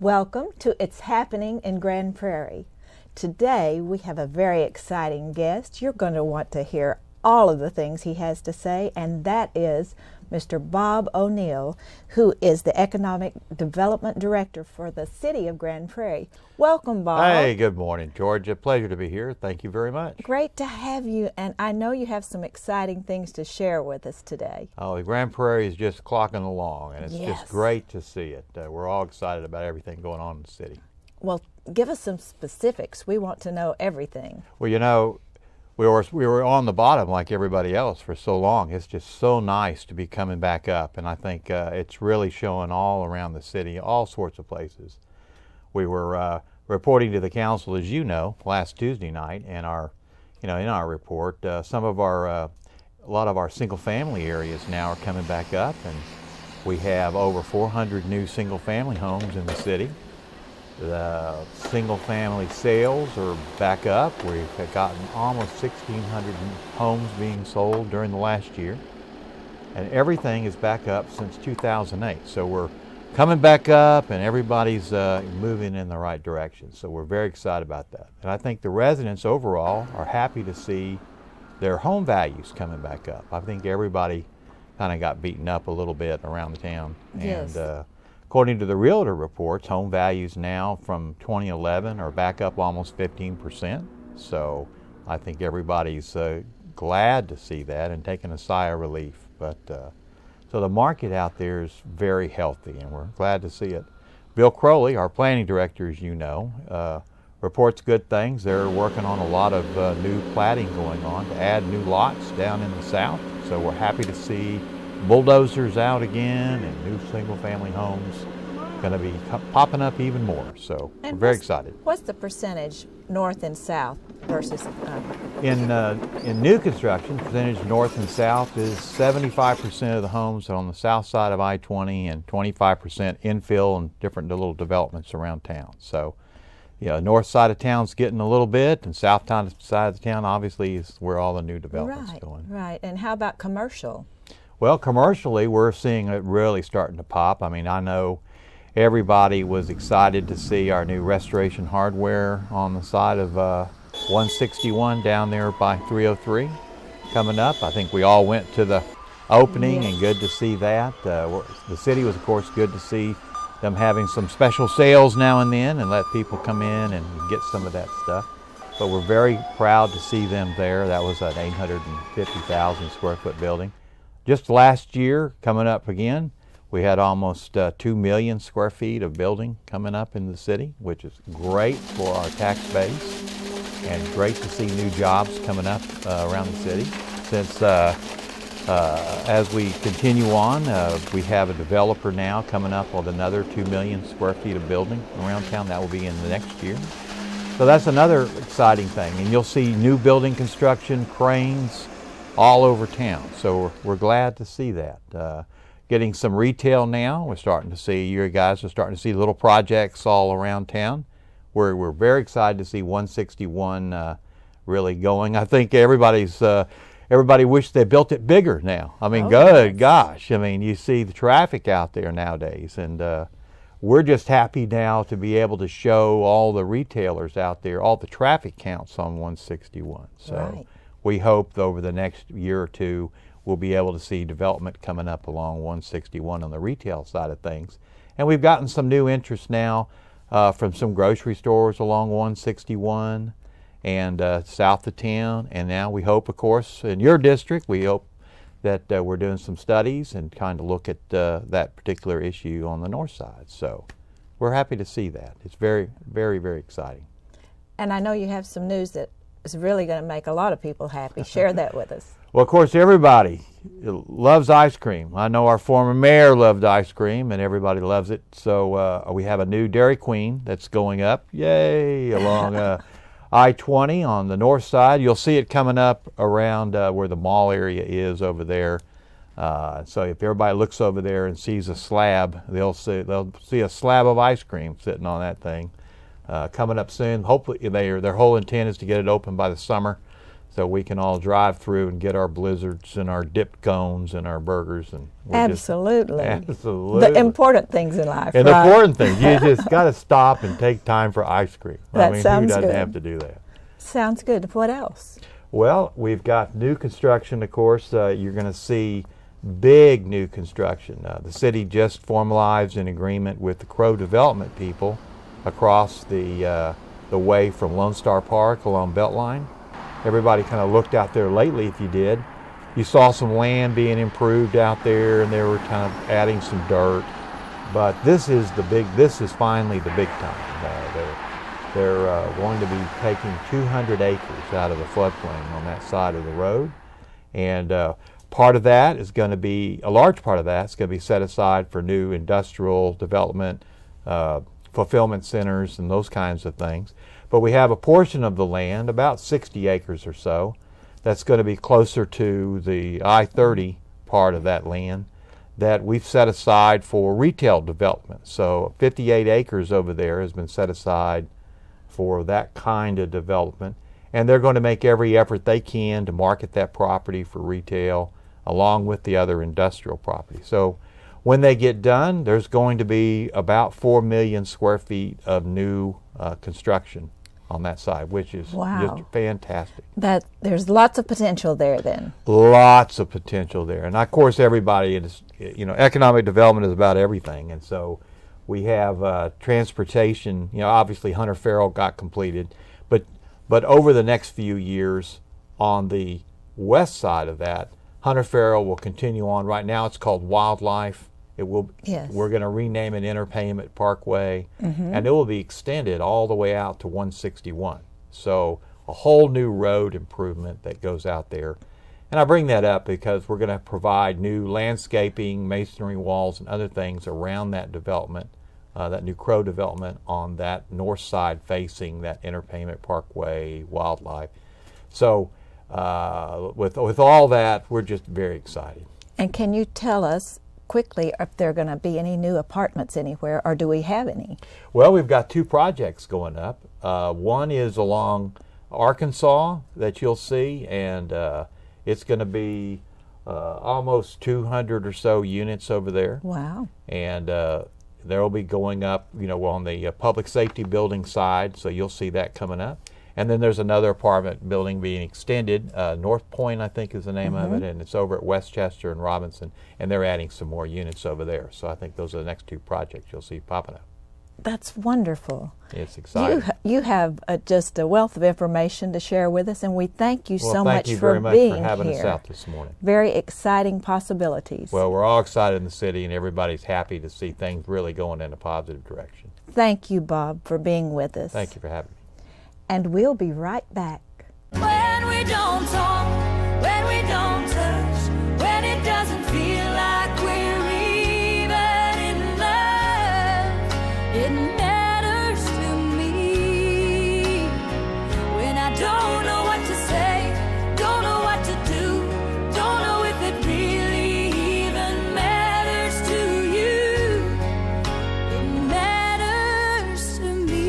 Welcome to It's Happening in Grand Prairie. Today we have a very exciting guest. You're going to want to hear all of the things he has to say, and that is Mr. Bob O'Neill, who is the Economic Development Director for the City of Grand Prairie. Welcome, Bob. Hey, good morning, Georgia. Pleasure to be here. Thank you very much. Great to have you, and I know you have some exciting things to share with us today. Oh, the Grand Prairie is just clocking along, and it's just great to see it. We're all excited about everything going on in the city. Well, give us some specifics. We want to know everything. Well, you know, we were on the bottom like everybody else for so long. It's just so nice to be coming back up, and I think it's really showing all around the city, all sorts of places. We were reporting to the council, as you know, last Tuesday night, and in our report, a lot of our single-family areas now are coming back up, and we have over 400 new single-family homes in the city. The single-family sales are back up. We've gotten almost 1,600 homes being sold during the last year, and everything is back up since 2008. So we're coming back up, and everybody's moving in the right direction. So we're very excited about that. And I think the residents overall are happy to see their home values coming back up. I think everybody kind of got beaten up a little bit around the town. Yes. And according to the realtor reports, home values now from 2011 are back up almost 15%. So I think everybody's glad to see that and taking a sigh of relief. But so the market out there is very healthy, and we're glad to see it. Bill Crowley, our planning director, as you know, reports good things. They're working on a lot of new platting going on to add new lots down in the south. So we're happy to see bulldozers out again and new single-family homes going to be popping up even more. So we're very excited. What's the percentage north and south versus? In new construction, percentage north and south is 75% of the homes on the south side of I-20 and 25% infill and different little developments around town. So, north side of town's getting a little bit, and south side of the town obviously is where all the new development's going. Right. And how about commercial? Well, commercially, we're seeing it really starting to pop. I mean, I know everybody was excited to see our new Restoration Hardware on the side of 161 down there by 303 coming up. I think we all went to the opening, and good to see that. The city was, of course, good to see them having some special sales now and then and let people come in and get some of that stuff. But we're very proud to see them there. That was an 850,000 square foot building. Just last year, coming up again, we had almost 2 million square feet of building coming up in the city, which is great for our tax base and great to see new jobs coming up around the city. Since as we continue on, we have a developer now coming up with another 2 million square feet of building around town. That will be in the next year. So that's another exciting thing. And you'll see new building construction, cranes, all over town. So we're glad to see that. Getting some retail now. We're starting to see, you guys are starting to see little projects all around town. We're very excited to see 161 really going. I think everybody wished they built it bigger now. I mean, gosh. I mean, you see the traffic out there nowadays, and we're just happy now to be able to show all the retailers out there, all the traffic counts on 161. So we hope over the next year or two we'll be able to see development coming up along 161 on the retail side of things. And we've gotten some new interest now from some grocery stores along 161 and south of town. And now we hope, of course, in your district, we hope that we're doing some studies and kind of look at that particular issue on the north side. So we're happy to see that. It's very, very, very exciting. And I know you have some news that is really going to make a lot of people happy. Share that with us. Well, of course, everybody loves ice cream. I know our former mayor loved ice cream, and everybody loves it. So we have a new Dairy Queen that's going up, yay, along I-20 on the north side. You'll see it coming up around where the mall area is over there. So if everybody looks over there and sees a slab, they'll see a slab of ice cream sitting on that thing coming up soon. Hopefully, their whole intent is to get it open by the summer. so we can all drive through and get our blizzards and our dipped cones and our burgers. And Absolutely. Absolutely. The important things in life, and right? the important things. You just got to stop and take time for ice cream. That sounds who doesn't good. have to do that? Sounds good. What else? Well, we've got new construction, of course. You're going to see big new construction. The city just formalized an agreement with the Crow development people across the way from Lone Star Park along Beltline. Everybody kind of looked out there lately, if you did. You saw some land being improved out there, and they were kind of adding some dirt. But this is finally the big time. They're going to be taking 200 acres out of the floodplain on that side of the road. And part of that is going to be, a large part of that is going to be set aside for new industrial development, fulfillment centers, and those kinds of things. But we have a portion of the land, about 60 acres or so, that's going to be closer to the I-30 part of that land that we've set aside for retail development. So 58 acres over there has been set aside for that kind of development. And they're going to make every effort they can to market that property for retail along with the other industrial property. So when they get done, there's going to be about 4 million square feet of new construction on that side, which is just fantastic. That there's lots of potential there then. Lots of potential there. And of course everybody is, economic development is about everything. And so we have transportation, obviously Hunter Farrell got completed, but over the next few years on the west side of that, Hunter Farrell will continue on. Right now it's called Wildlife. It will. Yes. We're going to rename it Entertainment Parkway, and it will be extended all the way out to 161. So a whole new road improvement that goes out there. And I bring that up because we're going to provide new landscaping, masonry walls, and other things around that development, that new Crow development on that north side facing that Entertainment Parkway, Wildlife. So with all that, we're just very excited. And can you tell us quickly if there are going to be any new apartments anywhere, or do we have any? Well, we've got two projects going up. One is along Arkansas that you'll see, and it's going to be almost 200 or so units over there. Wow. And they'll be going up, on the public safety building side, so you'll see that coming up. And then there's another apartment building being extended. North Point, I think, is the name of it, and it's over at Westchester and Robinson, and they're adding some more units over there. So I think those are the next two projects you'll see popping up. That's wonderful. It's exciting. You have just a wealth of information to share with us, and we thank you so much for very much being for having here. us out this morning. Very exciting possibilities. Well, we're all excited in the city, and everybody's happy to see things really going in a positive direction. Thank you, Bob, for being with us. Thank you for having me. And we'll be right back. When we don't talk, when we don't touch, when it doesn't feel like we're even in love, it matters to me. When I don't know what to say, don't know what to do, don't know if it really even matters to you, it matters to me.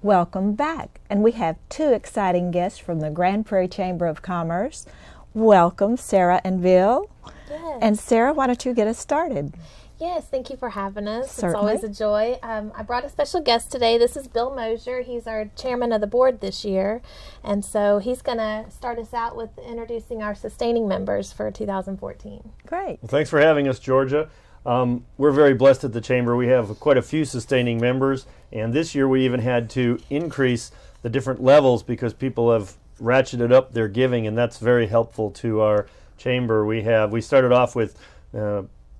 Welcome back. And we have two exciting guests from the Grand Prairie Chamber of Commerce. Welcome, Sarah and Bill. Yes. And Sarah, why don't you get us started? Yes, thank you for having us. Certainly. It's always a joy. I brought a special guest today. This is Bill Mosier. He's our chairman of the board this year. And so he's going to start us out with introducing our sustaining members for 2014. Great. Well, thanks for having us, Georgia. We're very blessed at the Chamber. We have quite a few sustaining members, and this year we even had to increase the different levels because people have ratcheted up their giving, and that's very helpful to our Chamber. We started off with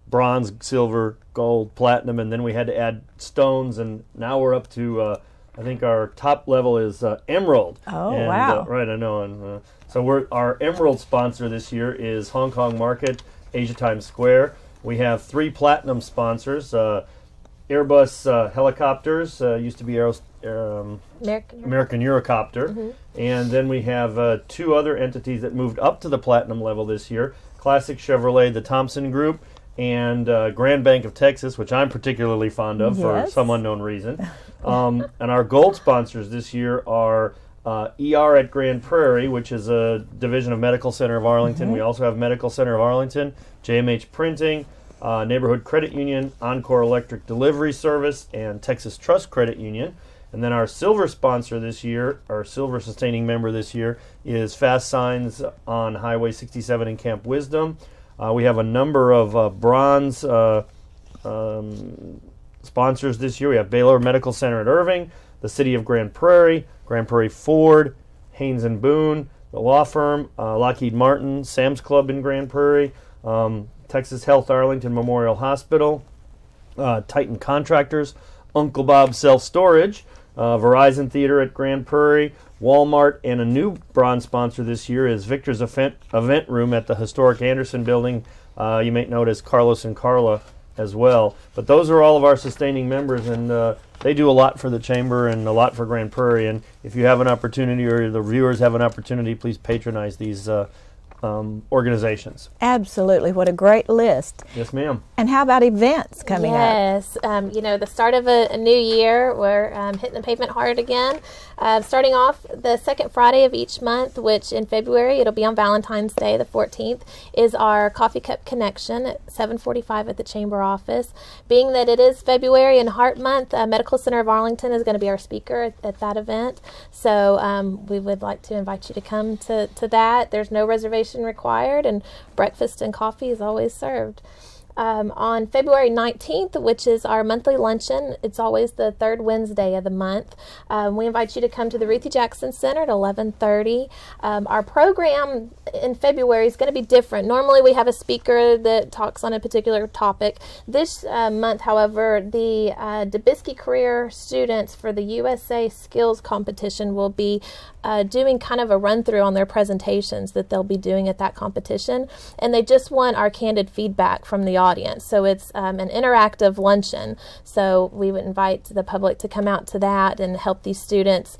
bronze, silver, gold, platinum, and then we had to add stones, and now we're up to I think our top level is emerald. Oh, and, wow. Right, I know. And so our emerald sponsor this year is Hong Kong Market, Asia Times Square. We have 3 platinum sponsors. Airbus helicopters, used to be American Eurocopter. And then we have 2 other entities that moved up to the platinum level this year. Classic Chevrolet, the Thompson Group, and Grand Bank of Texas, which I'm particularly fond of for Yes. some unknown reason. And our gold sponsors this year are ER at Grand Prairie, which is a division of Medical Center of Arlington. We also have Medical Center of Arlington, JMH Printing, Neighborhood Credit Union, Encore Electric Delivery Service, and Texas Trust Credit Union. And then our silver sponsor this year, our silver sustaining member this year, is Fast Signs on Highway 67 in Camp Wisdom. We have a number of bronze sponsors this year. We have Baylor Medical Center at Irving, the City of Grand Prairie Ford, Haynes and Boone, the law firm, Lockheed Martin, Sam's Club in Grand Prairie, Texas Health Arlington Memorial Hospital, Titan Contractors, Uncle Bob's Self Storage, Verizon Theater at Grand Prairie, Walmart, and a new bronze sponsor this year is Victor's Event Room at the historic Anderson Building. You may know it as Carlos and Carla as well. But those are all of our sustaining members, and they do a lot for the Chamber and a lot for Grand Prairie. And if you have an opportunity, or the viewers have an opportunity, please patronize these organizations. Absolutely. What a great list. Yes, ma'am. And how about events coming up? Yes, the start of a new year, we're hitting the pavement hard again. Starting off the second Friday of each month, which in February, it'll be on Valentine's Day, the 14th, is our Coffee Cup Connection at 7:45 at the Chamber office. Being that it is February and Heart Month, Medical Center of Arlington is going to be our speaker at that event. So we would like to invite you to come to that. There's no reservation required, and breakfast and coffee is always served. On February 19th, which is our monthly luncheon, it's always the third Wednesday of the month. We invite you to come to the Ruthie Jackson Center at 11:30. Our program in February is going to be different. Normally we have a speaker that talks on a particular topic. This month, however, the DeBisky Career students for the USA Skills Competition will be doing kind of a run-through on their presentations that they'll be doing at that competition. And they just want our candid feedback from the audience. So it's an interactive luncheon. So we would invite the public to come out to that and help these students,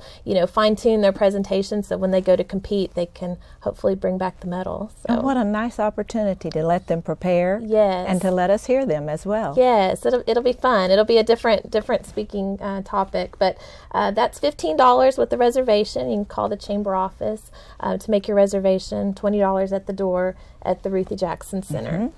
fine-tune their presentations so when they go to compete, they can hopefully bring back the medal. So. And what a nice opportunity to let them prepare. Yes. And to let us hear them as well. Yes, it'll be fun. It'll be a different speaking topic, but that's $15 with the reservation. You can call the Chamber office to make your reservation. $20 at the door at the Ruthie Jackson Center.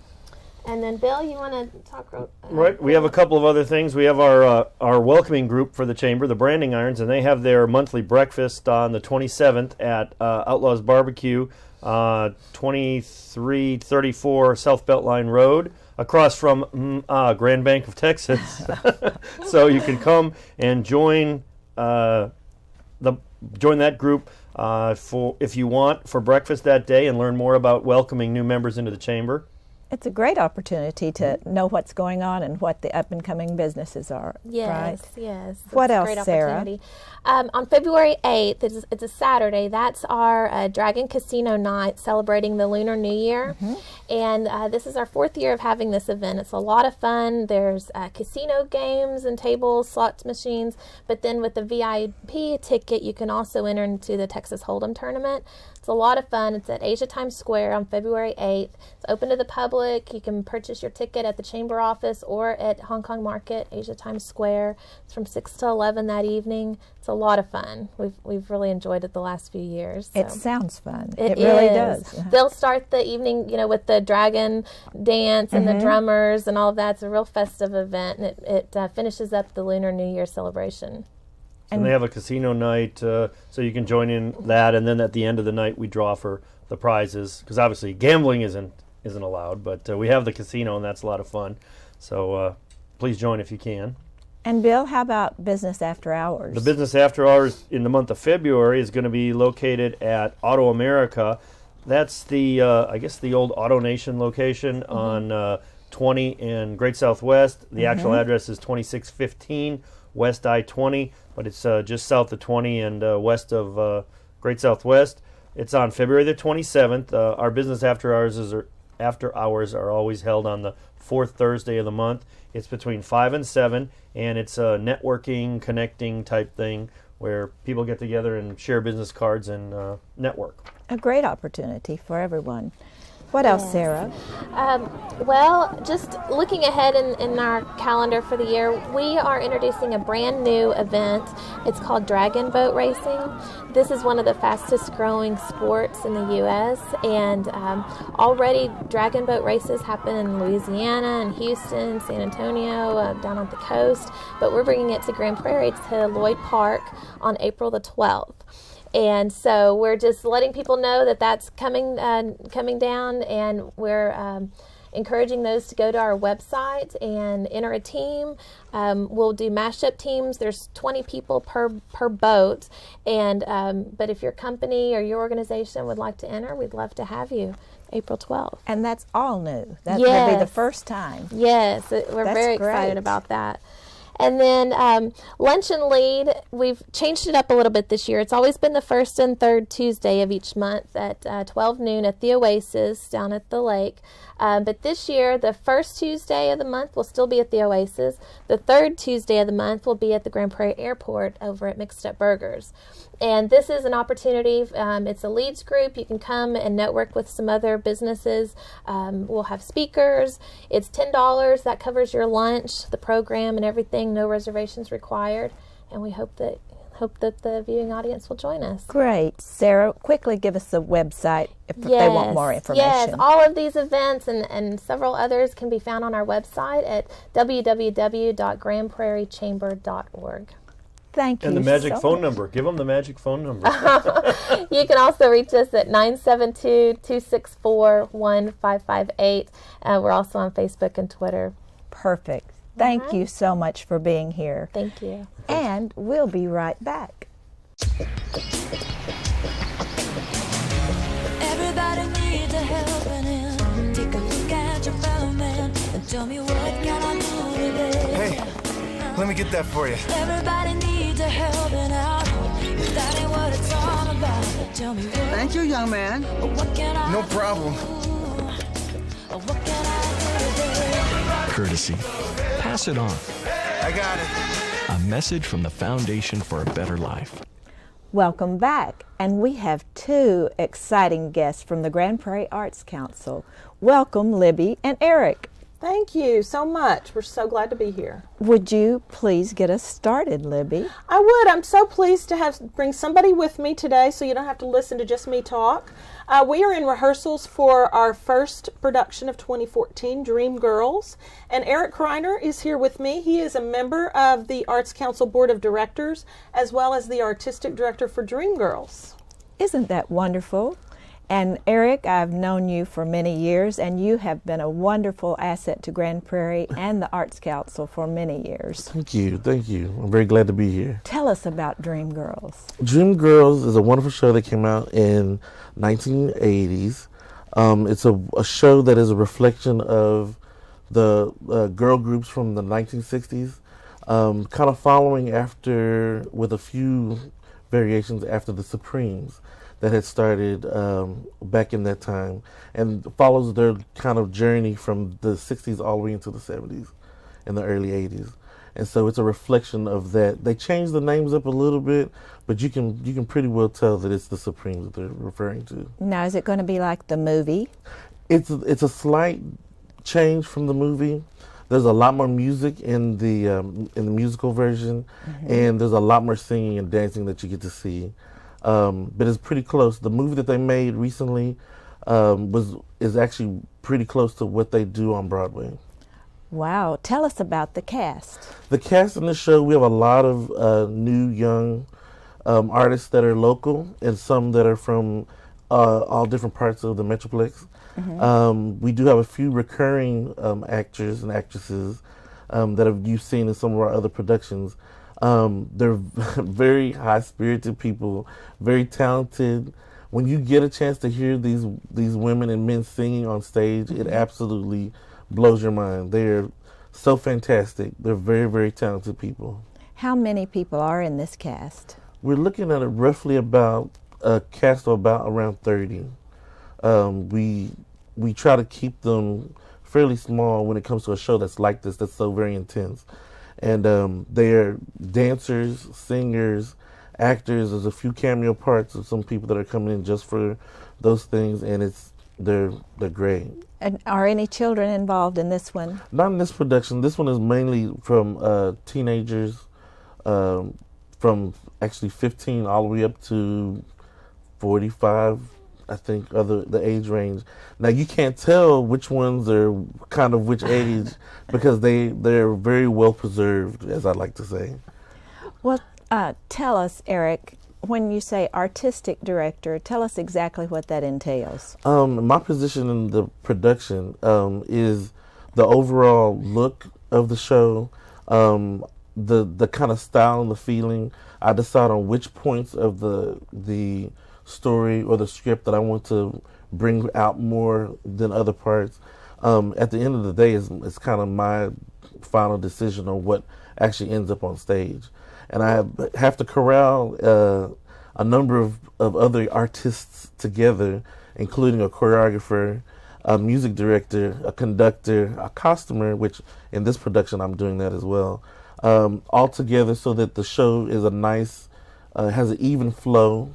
And then, Bill, you want to talk? Right. We have a couple of other things. We have our welcoming group for the Chamber, the Branding Irons, and they have their monthly breakfast on the 27th at Outlaws Barbecue, 2334 South Beltline Road, across from Grand Bank of Texas. So you can come and join that group if you want for breakfast that day and learn more about welcoming new members into the Chamber. It's a great opportunity to know what's going on and what the up-and-coming businesses are. Yes, right? yes. What It's a else, great Sarah? opportunity. On February 8th, it's a Saturday, that's our Dragon Casino Night celebrating the Lunar New Year. And this is our 4th year of having this event. It's a lot of fun. There's casino games and tables, slots machines, but then with the VIP ticket, you can also enter into the Texas Hold'em tournament. It's a lot of fun. It's at Asia Times Square on February 8th. It's open to the public. You can purchase your ticket at the Chamber office or at Hong Kong Market, Asia Times Square. It's from 6 to 11 that evening. It's a lot of fun. We've really enjoyed it the last few years. So. It sounds fun. It really is. does. They'll start the evening, with the dragon dance and the drummers and all of that. It's a real festive event, and it finishes up the Lunar New Year celebration. And they have a casino night, so you can join in that. And then at the end of the night, we draw for the prizes, because obviously gambling isn't allowed. But we have the casino, and that's a lot of fun. So please join if you can. And Bill, how about business after hours? The business after hours in the month of February is going to be located at Auto America. That's the the old Auto Nation location on 20 and Great Southwest. The actual address is 2615 West I-20, but it's just south of 20 and west of Great Southwest. It's on February the 27th. Our business after hours are always held on the fourth Thursday of the month. It's between 5 and 7, and it's a networking, connecting type thing where people get together and share business cards and network. A great opportunity for everyone. What else, Yes. Sarah? Well, just looking ahead in our calendar for the year, we are introducing a brand new event. It's called Dragon Boat Racing. This is one of the fastest growing sports in the U.S. and already dragon boat races happen in Louisiana and Houston, San Antonio, down on the coast. But we're bringing it to Grand Prairie to Lloyd Park on April the 12th. And so we're just letting people know that that's coming down, and we're encouraging those to go to our website and enter a team. We'll do mashup teams. There's 20 people per boat, and but if your company or your organization would like to enter, we'd love to have you. April 12th. And that's all new. That will be the first time. Yes, we're That's very great. excited about that. And then Lunch and Lead, we've changed it up a little bit this year. It's always been the first and third Tuesday of each month at 12 noon at the Oasis down at the lake. But this year, the first Tuesday of the month will still be at the Oasis. The third Tuesday of the month will be at the Grand Prairie Airport over at Mixed Up Burgers. And this is an opportunity. It's a leads group. You can come and network with some other businesses. We'll have speakers. It's $10. That covers your lunch, the program, and everything. No reservations required. And we hope that the viewing audience will join us. Great. Sarah, quickly give us the website if they want more information. Yes, all of these events and several others can be found on our website at www.grandprairiechamber.org. Thank you. And the magic so phone much. number. Give them the magic phone number. You can also reach us at 972-264-1558. We're also on Facebook and Twitter. Perfect. Thank you so much for being here. Thank you. And we'll be right back. Everybody needs a helping hand. Take a look at your fellow man and tell me what can I do today. Hey, let me get that for you. Everybody needs a helping out. If that ain't what it's all about, tell me what. Thank you, young man. What can I No problem. do? What can I do today? Courtesy. Pass it on. I got it. A message from the Foundation for a Better Life. Welcome back. And we have two exciting guests from the Grand Prairie Arts Council. Welcome, Libby and Eric. Thank you so much. We're so glad to be here. Would you please get us started, Libby? I would. I'm so pleased to bring somebody with me today so you don't have to listen to just me talk. We are in rehearsals for our first production of 2014, Dream Girls. And Eric Kreiner is here with me. He is a member of the Arts Council Board of Directors as well as the Artistic Director for Dream Girls. Isn't that wonderful? And Eric, I've known you for many years, and you have been a wonderful asset to Grand Prairie and the Arts Council for many years. Thank you. I'm very glad to be here. Tell us about Dream Girls. Dream Girls is a wonderful show that came out in 1980s. It's a show that is a reflection of the girl groups from the 1960s, kind of following after, with a few variations after the Supremes that had started back in that time, and follows their kind of journey from the 60s all the way into the 70s and the early 80s. And so it's a reflection of that. They changed the names up a little bit, but you can pretty well tell that it's the Supremes that they're referring to. Now, is it going to be like the movie? It's a slight change from the movie. There's a lot more music in the musical version, and there's a lot more singing and dancing that you get to see. But it's pretty close. The movie that they made recently is actually pretty close to what they do on Broadway. Wow. Tell us about the cast. The cast in the show, we have a lot of new, young artists that are local and some that are from all different parts of the Metroplex. We do have a few recurring actors and actresses that you've seen in some of our other productions. They're very high-spirited people, very talented. When you get a chance to hear these women and men singing on stage, it absolutely blows your mind. They're so fantastic. They're very, very talented people. How many people are in this cast? We're looking at roughly about a cast of about around 30. We try to keep them fairly small when it comes to a show that's like this, that's so very intense. And they're dancers, singers, actors. There's a few cameo parts of some people that are coming in just for those things, and it's they're great. And are any children involved in this one? Not in this production. This one is mainly from teenagers, from actually 15 all the way up to 45, I think, the age range. Now you can't tell which ones are kind of which age because they're very well preserved, as I like to say. Well, tell us, Eric, when you say artistic director, tell us exactly what that entails. My position in the production is the overall look of the show, the kind of style and the feeling. I decide on which points of the story or the script that I want to bring out more than other parts. At the end of the day, it's kind of my final decision on what actually ends up on stage. And I have to corral a number of other artists together, including a choreographer, a music director, a conductor, a costumer, which in this production I'm doing that as well, all together so that the show is has an even flow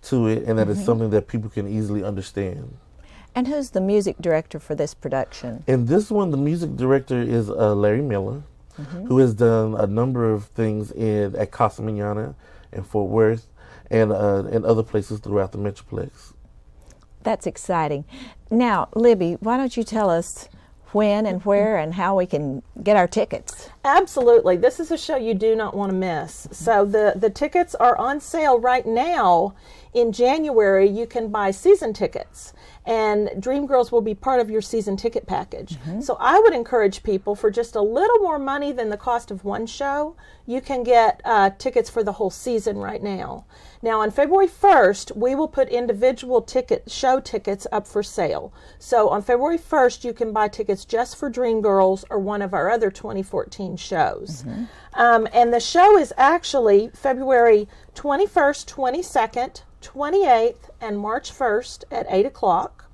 to it, and that it's something that people can easily understand. And who's the music director for this production? In this one, the music director is Larry Miller, who has done a number of things at Casa Manana in Fort Worth and other places throughout the Metroplex. That's exciting. Now, Libby, why don't you tell us when and where and how we can get our tickets? Absolutely. This is a show you do not want to miss. So the tickets are on sale right now. In January, you can buy season tickets, and Dreamgirls will be part of your season ticket package. So I would encourage people, for just a little more money than the cost of one show, you can get tickets for the whole season right now. Now, on February 1st, we will put individual show tickets up for sale. So on February 1st, you can buy tickets just for Dreamgirls or one of our other 2014 shows. And the show is actually February 21st, 22nd, 28th, and March 1st at 8 o'clock,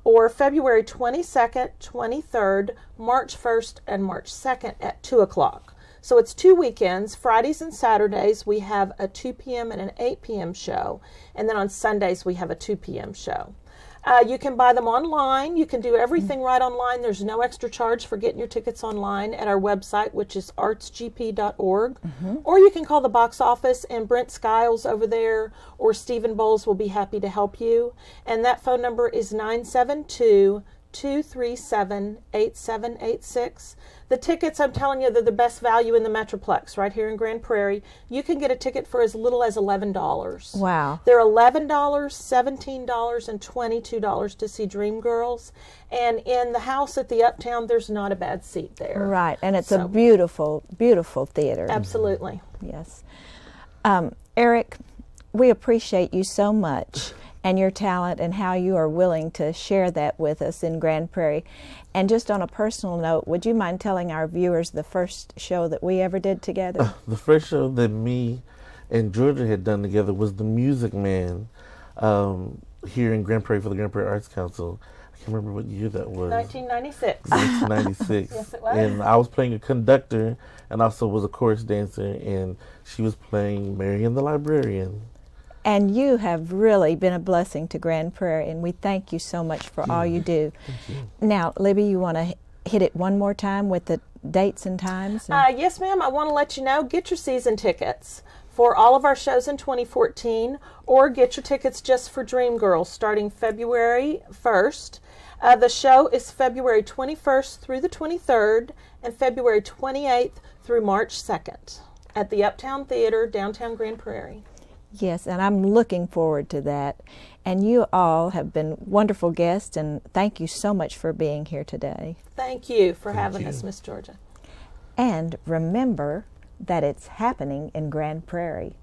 or February 22nd, 23rd, March 1st, and March 2nd at 2 o'clock. So it's 2 weekends. Fridays and Saturdays we have a 2 p.m. and an 8 p.m. show, and then on Sundays we have a 2 p.m. show. You can buy them online. You can do everything right online. There's no extra charge for getting your tickets online at our website, which is artsgp.org. Or you can call the box office, and Brent Skiles over there or Stephen Bowles will be happy to help you. And that phone number is 972-237-8786. The tickets, I'm telling you, they're the best value in the Metroplex right here in Grand Prairie. You can get a ticket for as little as $11. Wow. They're $11, $17, and $22 to see Dreamgirls. And in the house at the Uptown, there's not a bad seat there. Right, and it's a beautiful, beautiful theater. Absolutely. Yes. Eric, we appreciate you so much and your talent and how you are willing to share that with us in Grand Prairie. And just on a personal note, would you mind telling our viewers the first show that we ever did together? The first show that me and Georgia had done together was The Music Man here in Grand Prairie for the Grand Prairie Arts Council. I can't remember what year that was. 1996. 1996. Yes, it was. And I was playing a conductor and also was a chorus dancer, and she was playing Marian the Librarian. And you have really been a blessing to Grand Prairie, and we thank you so much for all you do. Now, Libby, you want to hit it one more time with the dates and times? Yes, ma'am. I want to let you know, get your season tickets for all of our shows in 2014, or get your tickets just for Dreamgirls starting February 1st. The show is February 21st through the 23rd and February 28th through March 2nd at the Uptown Theater, downtown Grand Prairie. Yes, and I'm looking forward to that. And you all have been wonderful guests, and thank you so much for being here today. Thank you for having us, Miss Georgia. And remember that it's happening in Grand Prairie.